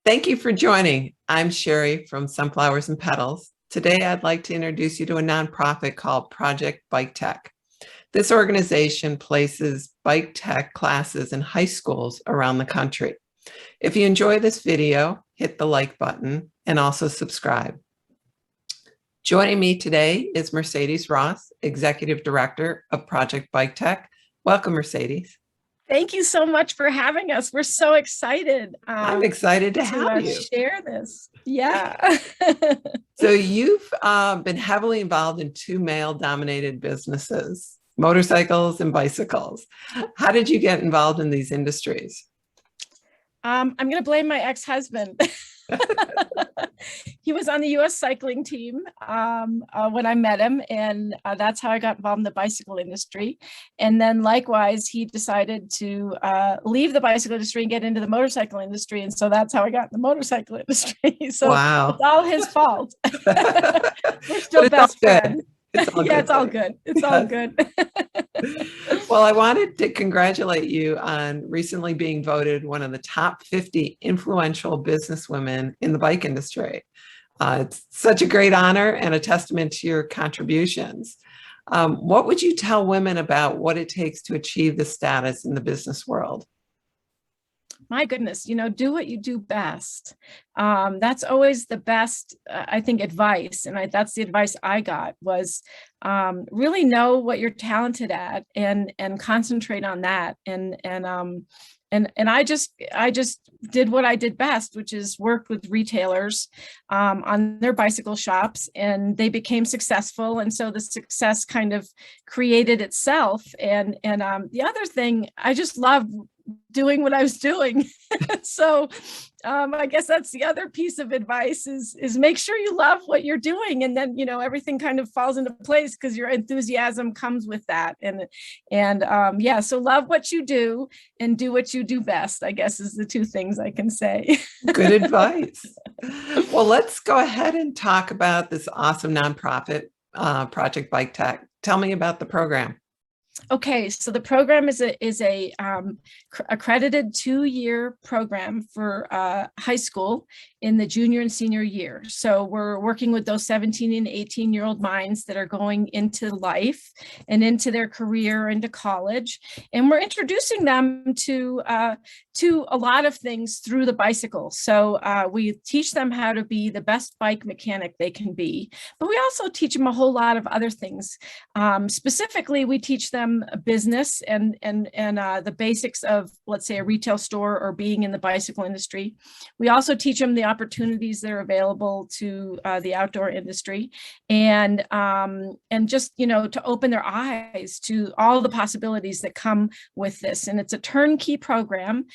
Thank you for joining. I'm Sherry from Sunflowers and Petals. Today, I'd like to introduce you to a nonprofit called Project Bike Tech. This organization places bike tech classes in high schools around the country. If you enjoy this video, hit the like button and also subscribe. Joining me today is Mercedes Ross, Executive Director of Project Bike Tech. Welcome, Mercedes. Thank you so much for having us. We're so excited. I'm excited to have you share this. Yeah. So you've been heavily involved in two male-dominated businesses, motorcycles and bicycles. How did you get involved in these industries? I'm going to blame my ex-husband. He was on the U.S. cycling team when I met him, and that's how I got involved in the bicycle industry. And then likewise, he decided to leave the bicycle industry and get into the motorcycle industry. And so that's how I got in the motorcycle industry. So wow. It's all his fault. We're still best friends. It's all good. It's all good. It's all good. Well, I wanted to congratulate you on recently being voted one of the top 50 influential businesswomen in the bike industry. It's such a great honor and a testament to your contributions. What would you tell women about what it takes to achieve this status in the business world? My goodness, do what you do best. That's always the best, I think, advice. And that's the advice I got was really know what you're talented at and concentrate on that. And I just did what I did best, which is worked with retailers on their bicycle shops, and they became successful. And so the success kind of created itself. And the other thing, I just loved doing what I was doing. So I guess that's the other piece of advice is make sure you love what you're doing. And then, everything kind of falls into place because your enthusiasm comes with that. And yeah, so love what you do and do what you do best, I guess, is the two things I can say. Good advice. Well, let's go ahead and talk about this awesome nonprofit, Project Bike Tech. Tell me about the program. Okay, so the program is a accredited 2-year program for high school in the junior and senior year. So we're working with those 17 and 18-year-old minds that are going into life and into their career, into college, and we're introducing them to a lot of things through the bicycle. So we teach them how to be the best bike mechanic they can be, but we also teach them a whole lot of other things. Specifically, we teach them business and the basics of, let's say, a retail store or being in the bicycle industry. We also teach them the opportunities that are available to the outdoor industry, and just to open their eyes to all the possibilities that come with this. And it's a turnkey program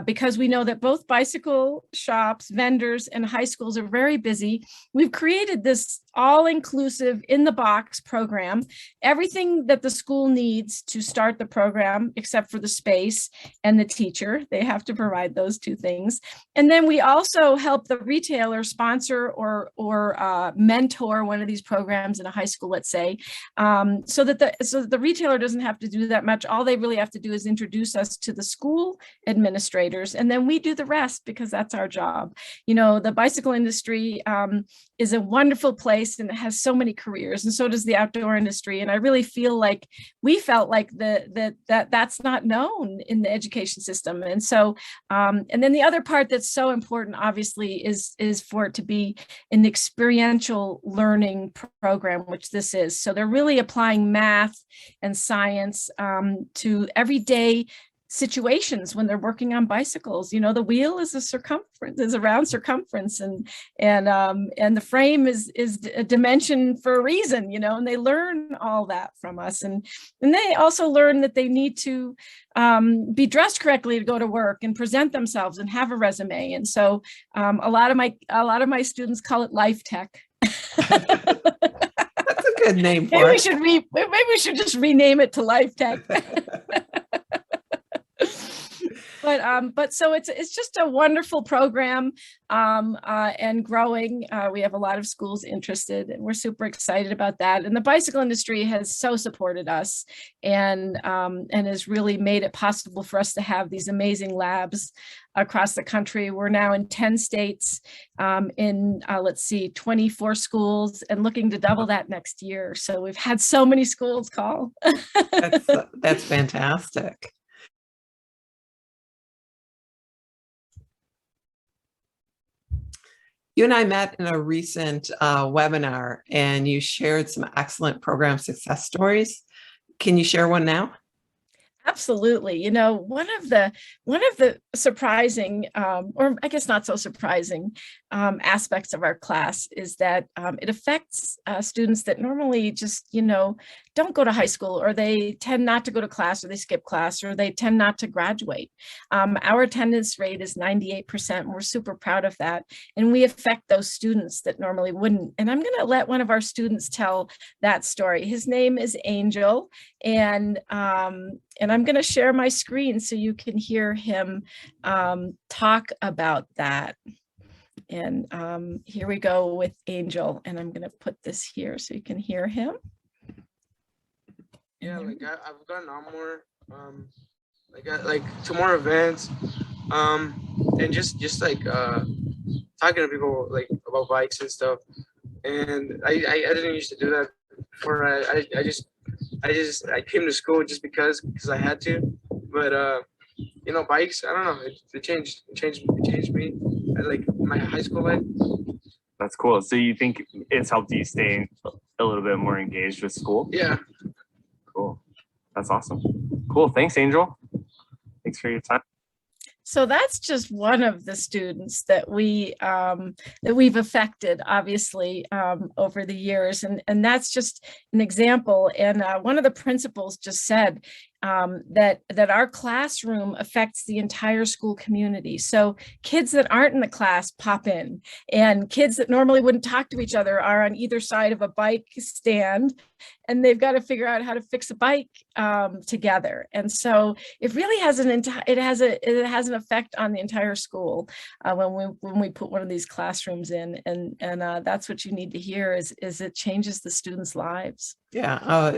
because we know that both bicycle shops, vendors, and high schools are very busy. We've created this all-inclusive, in-the-box program, everything that the school needs to start the program, except for the space and the teacher. They have to provide those two things. And then we also help the retailer sponsor or mentor one of these programs in a high school, let's say, so that the retailer doesn't have to do that much. All they really have to do is introduce us to the school administrators, and then we do the rest because that's our job. The bicycle industry is a wonderful place, and it has so many careers, and so does the outdoor industry. And I really feel like we felt like that's not known in the education system. And so, and then the other part that's so important, obviously, is for it to be an experiential learning program, which this is. So they're really applying math and science to everyday situations when they're working on bicycles. The wheel is a round circumference, and the frame is a dimension for a reason, and they learn all that from us. And they also learn that they need to be dressed correctly to go to work and present themselves and have a resume. And so a lot of my students call it life tech. That's a good name for it. Maybe we should just rename it to life tech. But so it's just a wonderful program, and growing. We have a lot of schools interested, and we're super excited about that. And the bicycle industry has so supported us, and has really made it possible for us to have these amazing labs across the country. We're now in 10 states, in let's see, 24 schools, and looking to double that next year. So we've had so many schools call. That's fantastic. You and I met in a recent webinar, and you shared some excellent program success stories. Can you share one now? Absolutely. One of the surprising, or I guess not so surprising, aspects of our class is that it affects students that normally just, don't go to high school, or they tend not to go to class, or they skip class, or they tend not to graduate. Our attendance rate is 98%, and we're super proud of that. And we affect those students that normally wouldn't. And I'm going to let one of our students tell that story. His name is Angel, and I'm going to share my screen so you can hear him talk about that. And here we go with Angel, and I'm going to put this here so you can hear him. Yeah, like I've gotten on more, like to more events, and just like talking to people like about bikes and stuff. And I didn't used to do that before. I came to school just because I had to. But bikes, I don't know. It changed me. I like my high school life. That's cool. So you think it's helped you stay a little bit more engaged with school? Yeah. Cool. That's awesome. Cool. Thanks, Angel. Thanks for your time. So that's just one of the students that we've affected, obviously, over the years, and that's just an example. And one of the principals just said that our classroom affects the entire school community. So kids that aren't in the class pop in, and kids that normally wouldn't talk to each other are on either side of a bike stand, and they've got to figure out how to fix a bike together. And so it really has it has an effect on the entire school when we put one of these classrooms in, and that's what you need to hear is it changes the students' lives. Yeah.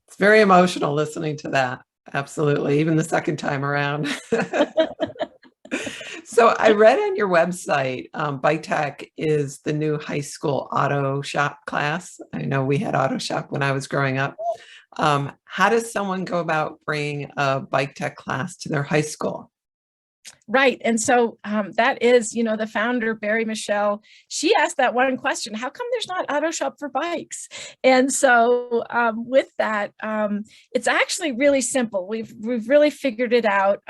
It's very emotional listening to that. Absolutely. Even the second time around. So I read on your website, Bike Tech is the new high school auto shop class. I know we had auto shop when I was growing up. How does someone go about bringing a Bike Tech class to their high school? Right. And so that is, the founder, Berri Michel, she asked that one question: how come there's not auto shop for bikes? And so with that, it's actually really simple. We've really figured it out.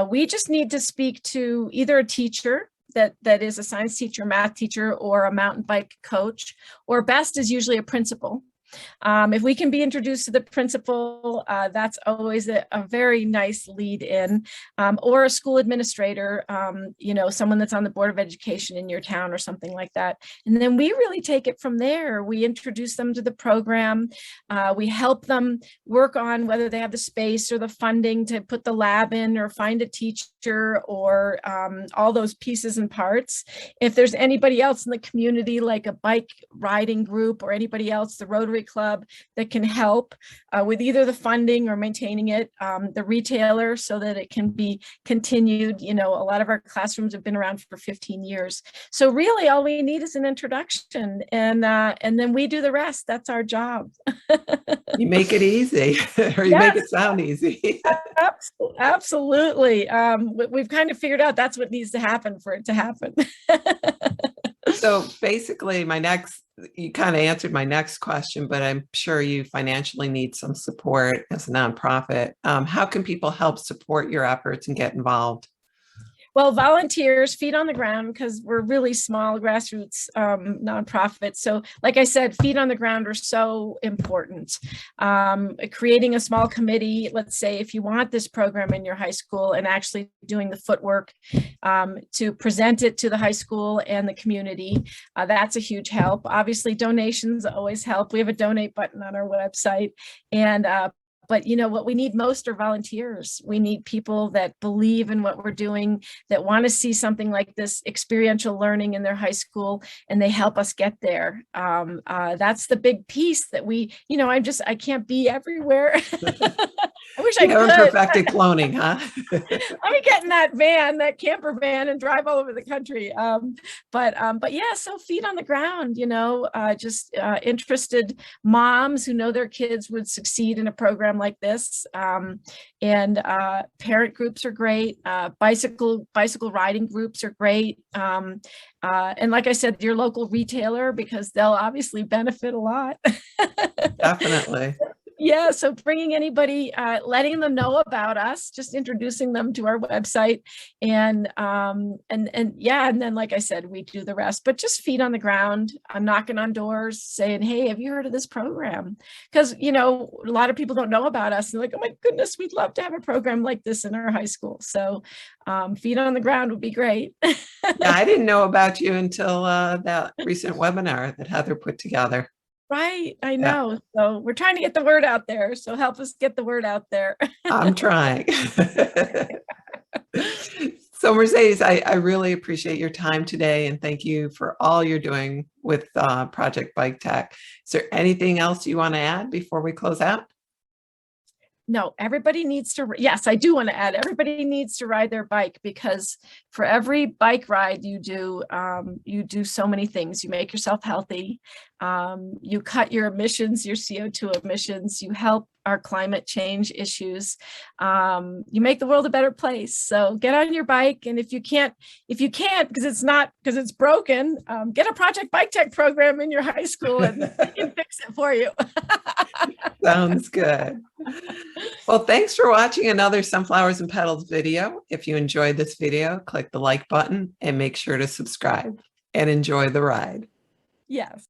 We just need to speak to either a teacher that is a science teacher, math teacher, or a mountain bike coach, or best is usually a principal. If we can be introduced to the principal, that's always a very nice lead in, or a school administrator, someone that's on the Board of Education in your town or something like that. And then we really take it from there. We introduce them to the program. We help them work on whether they have the space or the funding to put the lab in, or find a teacher, or all those pieces and parts. If there's anybody else in the community, like a bike riding group or anybody else, the Rotary Club, that can help with either the funding or maintaining it, the retailer, so that it can be continued. A lot of our classrooms have been around for 15 years. So really all we need is an introduction, and then we do the rest. That's our job. You make it easy, or you make it sound easy. Absolutely. We've kind of figured out that's what needs to happen for it to happen. So basically you kind of answered my next question, but I'm sure you financially need some support as a nonprofit. How can people help support your efforts and get involved? Well, volunteers, feet on the ground, because we're really small grassroots nonprofit. So like I said, feet on the ground are so important. Creating a small committee, let's say if you want this program in your high school, and actually doing the footwork to present it to the high school and the community, that's a huge help. Obviously, donations always help. We have a donate button on our website, and But you know what we need most are volunteers. We need people that believe in what we're doing, that want to see something like this experiential learning in their high school, and they help us get there. That's the big piece that we, you know, I can't be everywhere. I wish I You haven't could. perfected cloning, huh? Let me get in that van, that camper van, and drive all over the country. But yeah, so feet on the ground, you know, just interested moms who know their kids would succeed in a program like this. And parent groups are great. Bicycle riding groups are great. And like I said, your local retailer, because they'll obviously benefit a lot. Definitely. Yeah, so bringing anybody, letting them know about us, just introducing them to our website, and yeah, and then like I said, we do the rest. But just feet on the ground, I'm knocking on doors, saying, "Hey, have you heard of this program?" Because you know, a lot of people don't know about us. They're like, "Oh my goodness, we'd love to have a program like this in our high school." So, feet on the ground would be great. Yeah, I didn't know about you until that recent webinar that Heather put together. Right, I know. So we're trying to get the word out there. So help us get the word out there. I'm trying. So Mercedes, I really appreciate your time today, and thank you for all you're doing with Project Bike Tech. Is there anything else you want to add before we close out? No, everybody needs to, yes, I do want to add, everybody needs to ride their bike, because for every bike ride you do so many things. You make yourself healthy, you cut your emissions, your CO2 emissions, you help our climate change issues, you make the world a better place. So get on your bike, and if you can't, because it's broken, get a Project Bike Tech program in your high school and they can fix it for you. Sounds good. Well, thanks for watching another Sunflowers and Petals video. If you enjoyed this video, click the like button and make sure to subscribe, and enjoy the ride. Yes.